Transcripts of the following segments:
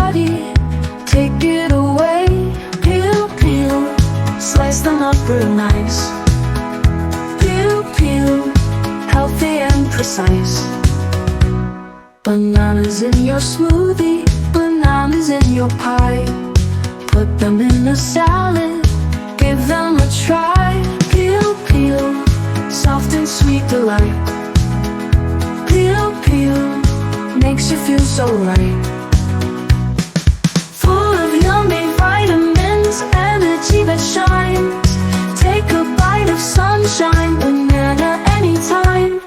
body, take it away. Peel, peel, slice them up real nice. Peel, peel, healthy and precise. Bananas in your smoothie, bananas in your pie. Put them in a salad, give them a try. Peel, peel, soft and sweet delight. Peel, peel, makes you feel so right. Full of yummy vitamins, energy that shines. Take a bite of sunshine, banana anytime.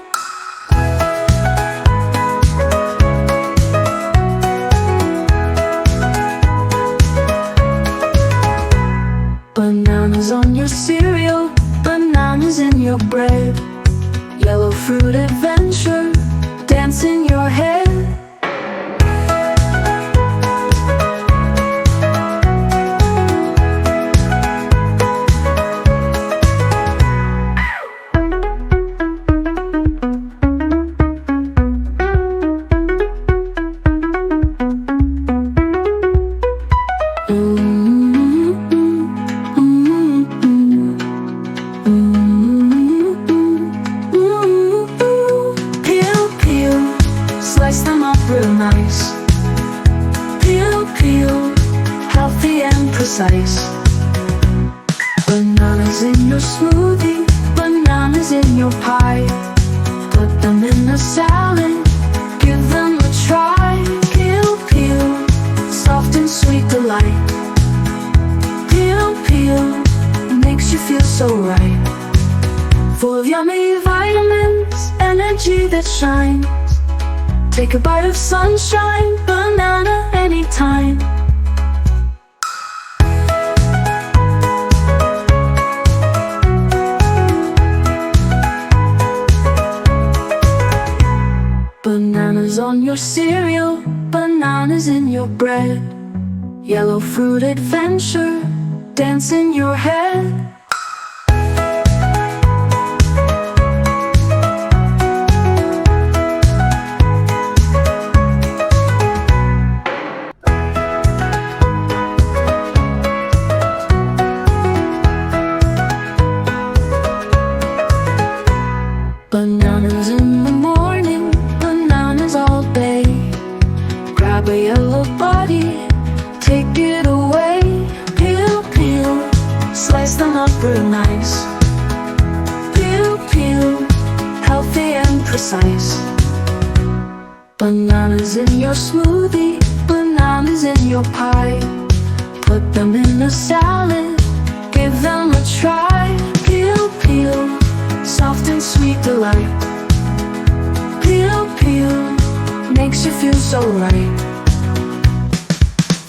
Bananas on your cereal, bananas in your bread. Yellow fruit adventure, dance in your head. Slice them up real nice. Peel, peel, healthy and precise. Bananas in your smoothie, bananas in your pie. Put them in a salad, give them a try. Peel, peel, soft and sweet delight. Peel, peel, makes you feel so right. Full of yummy vitamins, energy that shines. Take a bite of sunshine, banana anytime. Bananas on your cereal, bananas in your bread. Yellow fruit adventure, dance in your head. Bananas in the morning, bananas all day. Grab a yellow body, take it away. Peel, peel, slice them up real nice. Peel, peel, healthy and precise. Bananas in your smoothie, bananas in your pie. Put them in a salad, give them a try. Peel, peel, soft and sweet delight. Peel, peel, makes you feel so right.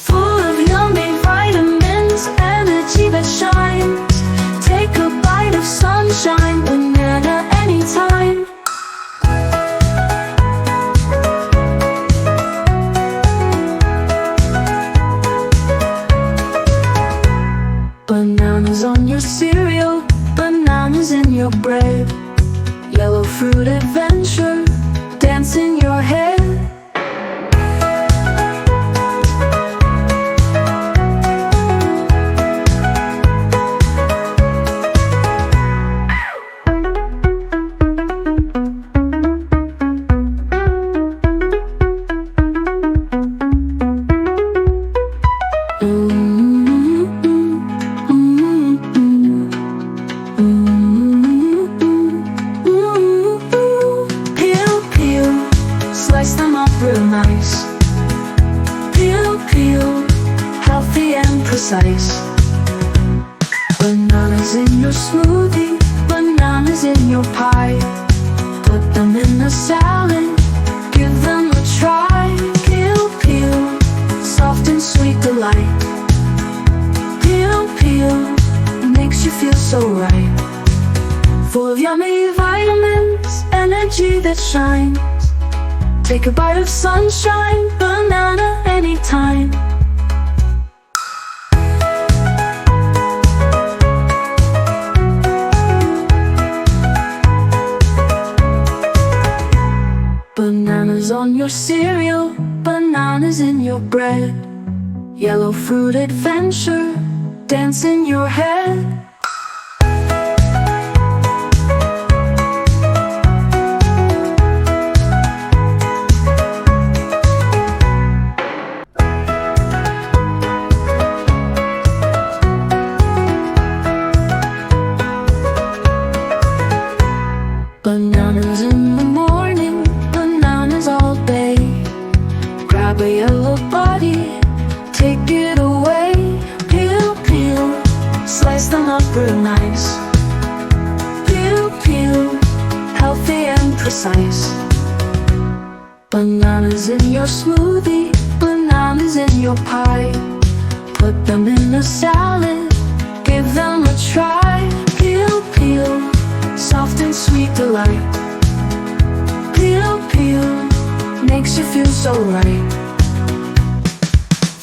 Full of yummy vitamins, energy that shines. Take a bite of sunshine, banana anytime. Bananas on your cereal, bananas in your bread. Yellow fruit adventure, dance in your head. Slice them up real nice. Peel, peel, healthy and precise. Bananas in your smoothie, bananas in your pie. Put them in a salad, give them a try. Peel, peel, soft and sweet delight. Peel, peel, makes you feel so right. Full of yummy vitamins, energy that shines. Take a bite of sunshine, banana anytime. Bananas on your cereal, bananas in your bread. Yellow fruit adventure, dance in your head. Bananas in the morning, bananas all day. Grab a yellow body, take it away. Peel, peel, slice them up real nice. Peel, peel, healthy and precise. Bananas in your smoothie, bananas in your pie. Put them in a salad, give them a try. Peel, peel, soft and sweet delight. Peel, peel, makes you feel so right.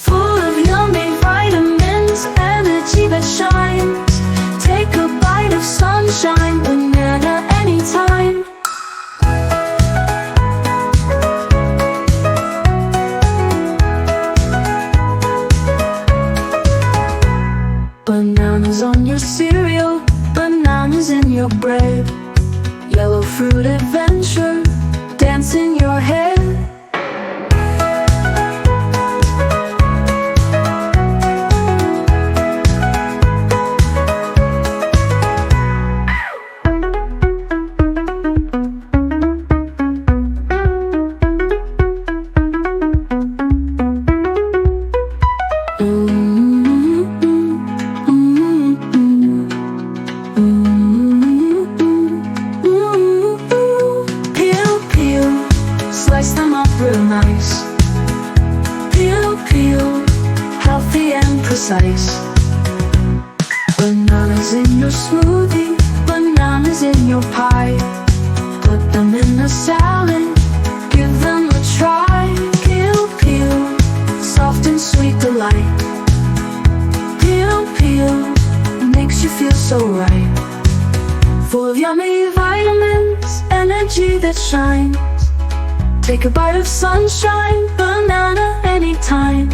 Full of yummy vitamins, energy that shines. Take a bite of sunshine, banana anytime. Bananas on your cereal, bananas in your bread. Yellow fruit adventure, dance in your head. Slice them up real nice. Peel, peel, healthy and precise. Bananas in your smoothie, bananas in your pie. Put them in a salad, give them a try. Peel, peel, soft and sweet delight. Peel, peel, makes you feel so right. Full of yummy vitamins, energy that shines. Take a bite of sunshine, banana anytime.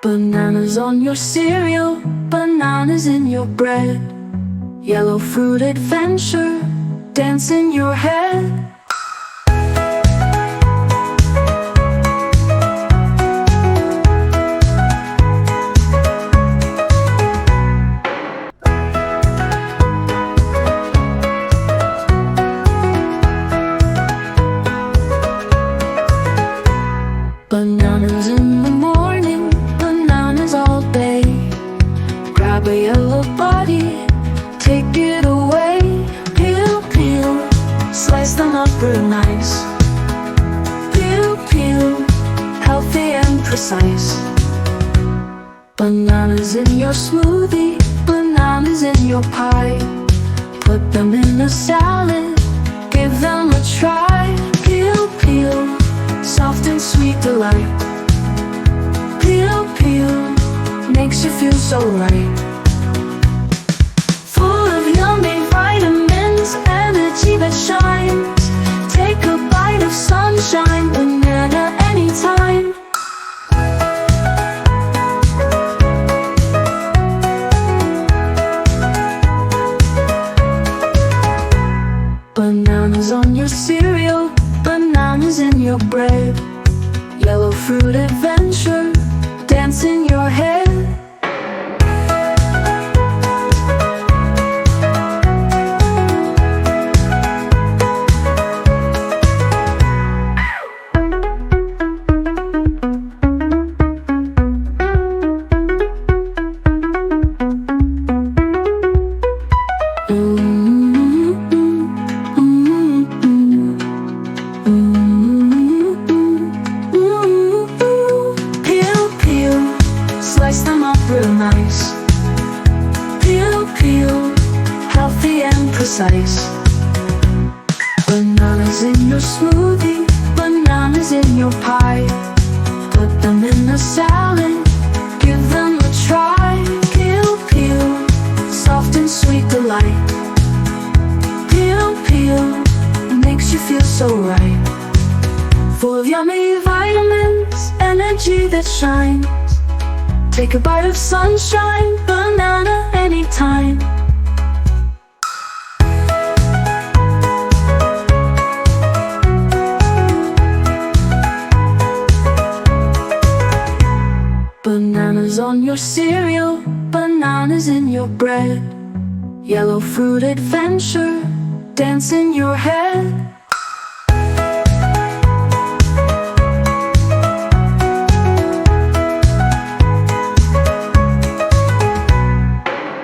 Bananas on your cereal, bananas in your bread. Yellow fruit adventure, dance in your head. Bananas in the morning, bananas all day. Grab a yellow body, take it away. Peel, peel, slice them up real nice. Peel, peel, healthy and precise. Bananas in your smoothie, bananas in your pie. Put them in a salad, give them a try. Peel, peel, soft and sweet delight. Peel, peel, makes you feel so right. Full of yummy vitamins, energy that shines. Take a bite of sunshine, banana anytime. Bananas on your cereal, bananas in your bread. Yellow fruit adventure, dance in your head. Slice them up real nice. Peel, peel, healthy and precise. Bananas in your smoothie, bananas in your pie. Put them in a salad, give them a try. Peel, peel, soft and sweet delight. so right. Full of yummy vitamins, energy that shines. Take a bite of sunshine, banana anytime. Bananas on your cereal, bananas in your bread. Yellow fruit adventure, dance in your head.